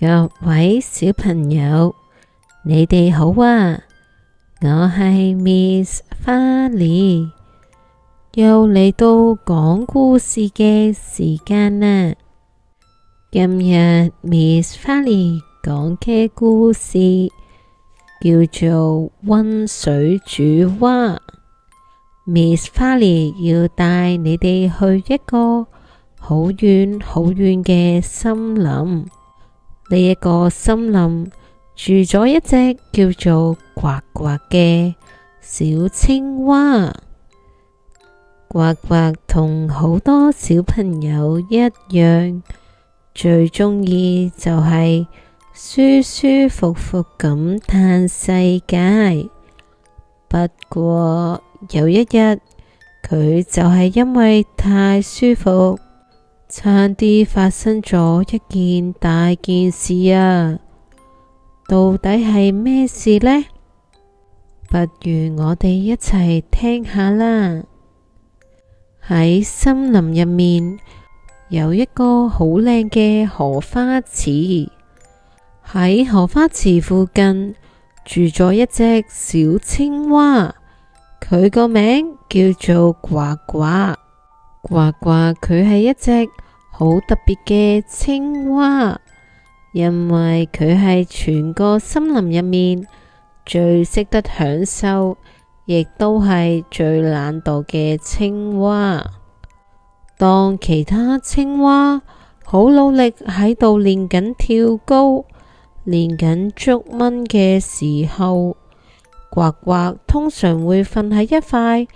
各位小朋友，你哋好啊！我係 Miss 花梨，又嚟到講故事嘅時間啦。今日 Miss 花梨講嘅故事叫做溫水煮蛙。Miss 花梨要帶你哋去一個好遠好遠嘅森林。呢一個森林住咗一隻叫做呱呱嘅小青蛙。呱呱同好多小朋友一樣，最鍾意就係舒舒服服咁嘆世界。不過有一日，佢就係因為太舒服，差啲發生咗一件大件事啊！到底係咩事呢？不如我哋一齊聽下啦。喺森林入面有一個好靚嘅荷花池，喺荷花池附近住咗一隻小青蛙，佢個名叫做呱呱。呱呱佢係一隻好特別嘅青蛙，因為佢係全個森林入面最識得享受，亦都係最懶惰嘅青蛙。當其他青蛙好努力喺度練緊跳高、練緊捉蚊嘅時候，呱呱通常會瞓喺一塊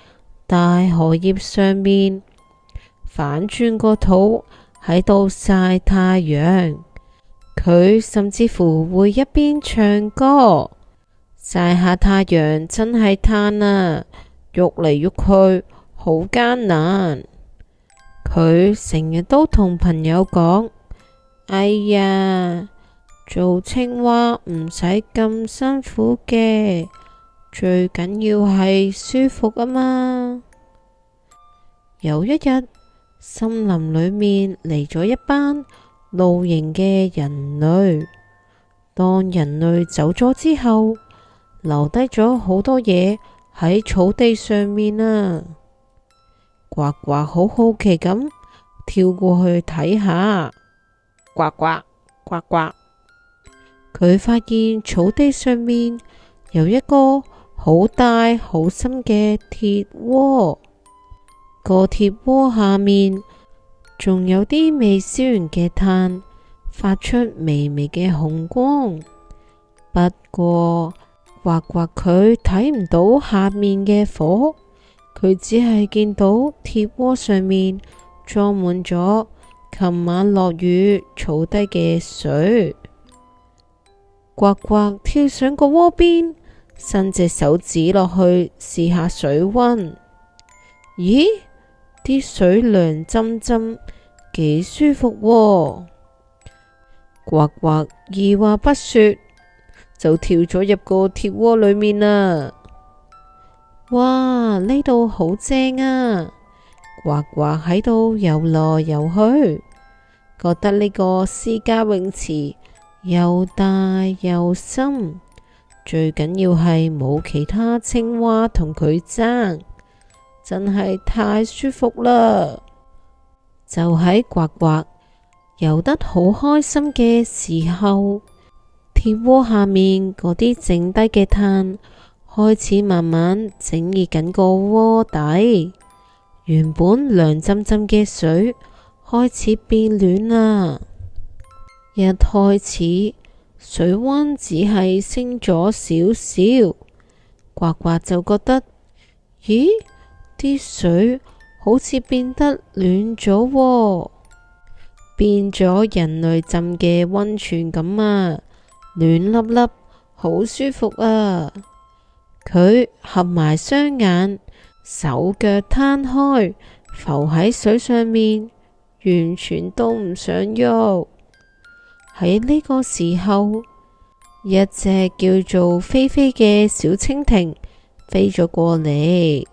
大荷葉上面，反轉個肚喺度曬太陽。佢甚至乎會一邊唱歌，曬下太陽真係嘆啊，喐嚟喐去好艱難。佢成日都同朋友講：哎呀，做青蛙唔使咁辛苦嘅，最緊要係舒服啊嘛。有一日，森林裏面嚟咗一班露營嘅人類。當人類走咗之後，留低咗好多嘢喺草地上面啊！呱呱好好奇咁跳過去睇下，呱呱呱呱。佢發現草地上面有一個好大好深嘅鐵鍋，個鐵鍋下面仲有啲未燒完嘅炭，發出微微嘅紅光。不過呱呱佢睇唔到下面嘅火，佢只係見到鐵鍋上面裝滿咗琴晚落雨儲低嘅水。呱呱跳上個鍋邊，伸隻手指落去試下水溫。咦？啲水涼浸浸，幾舒服喎。呱呱二話不說就跳咗入個鐵鍋裏面啦。哇，呢度好正啊！呱呱喺度游來游去，覺得呢個私家泳池又大又深，最緊要係冇其他青蛙同佢爭，真係太舒服啦！就喺呱呱游得好開心嘅時候，鐵鍋下面嗰啲剩低嘅炭開始慢慢整熱緊個鍋底，原本涼浸浸嘅水開始變暖啦。一開始水溫只係升咗少少，呱呱就覺得，咦，啲水好似變得暖咗喎，變咗人類浸嘅溫泉咁啊，暖粒粒，好舒服啊！佢合埋雙眼，手腳攤開，浮喺水上面，完全都唔想喐。喺呢個時候，一隻叫做菲菲嘅小蜻蜓飛咗過嚟。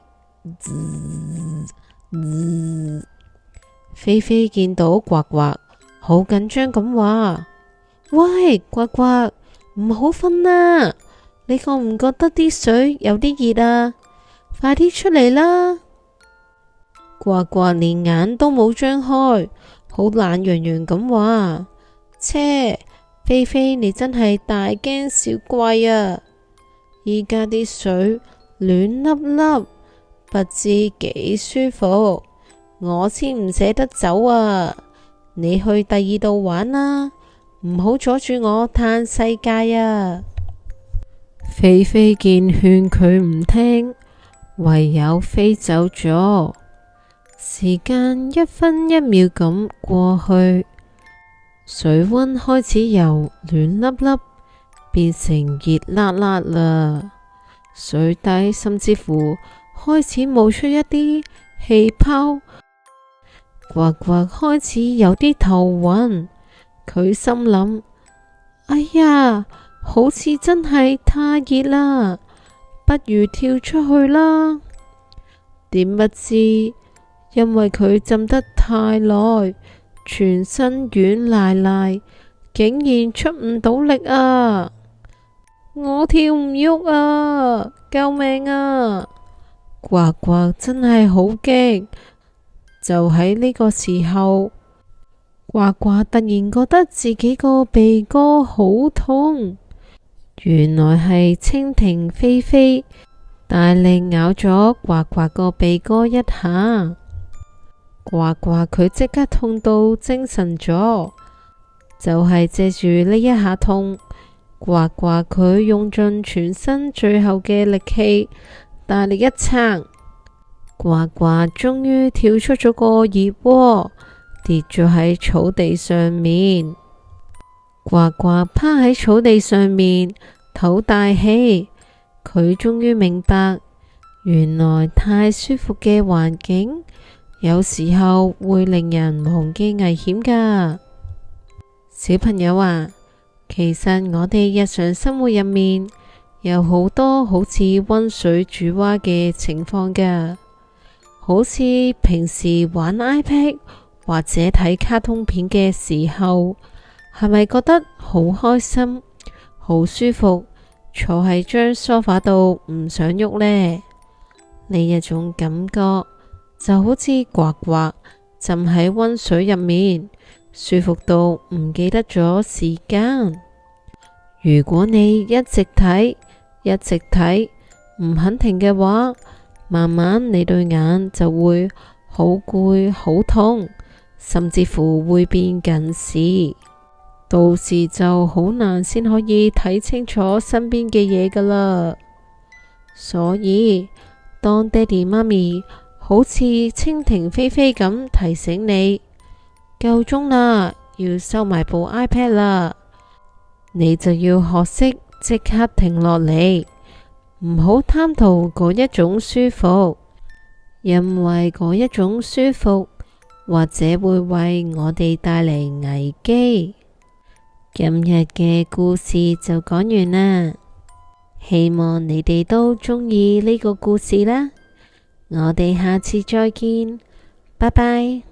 菲菲見到呱呱，好緊張咁話：喂，呱呱，唔好瞓啦！你覺唔覺得啲水有啲熱啊？快啲出嚟啦！呱呱連眼都冇張開，好懶洋洋咁話：切，菲菲你真係大驚小怪啊！依家啲水暖粒粒，不知幾舒服，我先唔捨得走啊！你去第二度玩啦，唔好阻住我嘆世界啊！菲菲見勸佢唔聽，唯有飛走咗。時間一分一秒咁過去，水溫開始由暖粒粒變成熱辣辣啦。水底甚至乎開始冒出一啲氣泡，呱呱開始有啲頭暈。佢心諗：哎呀，好似真係太熱啦，不如跳出去啦。點不知，因為佢浸得太耐，全身軟賴賴，竟然出唔到力啊！我跳唔喐啊！救命啊！呱呱真係好驚。就喺呢個時候，呱呱突然覺得自己個鼻哥好痛，原來係蜻蜓菲菲大力咬咗呱呱個鼻哥一下。呱呱佢即刻痛到精神咗，就係借住呢一下痛，呱呱佢用盡全身最後嘅力氣，大力一撐，呱呱終於跳出咗個熱鍋，跌咗喺草地上面。呱呱趴喺草地上面唞大氣，佢終於明白，原來太舒服嘅環境有時候會令人忘記危險㗎。小朋友啊，其實我哋日常生活入面有好多好似溫水煮蛙嘅情況㗎，好似平時玩 iPad 或者睇卡通片嘅時候，係咪覺得好開心、好舒服，坐喺張梳化度唔想喐呢？呢一種感覺就好似呱呱浸喺溫水入面，舒服到唔記得咗時間。如果你一直睇，唔肯停嘅話，慢慢你對眼就會好攰、好痛，甚至乎會變近視，到時就好難先可以睇清楚身邊嘅嘢㗎喇。所以當爹哋媽咪好似蜻蜓菲菲咁提醒你，夠鐘啦，要收埋部 iPad 啦，你就要學識即刻停落嚟，唔好貪圖嗰一種舒服，因為嗰一種舒服或者會為我哋帶嚟危機。今日嘅故事就講完啦，希望你哋都鍾意呢個故事啦。我哋下次再見，拜拜。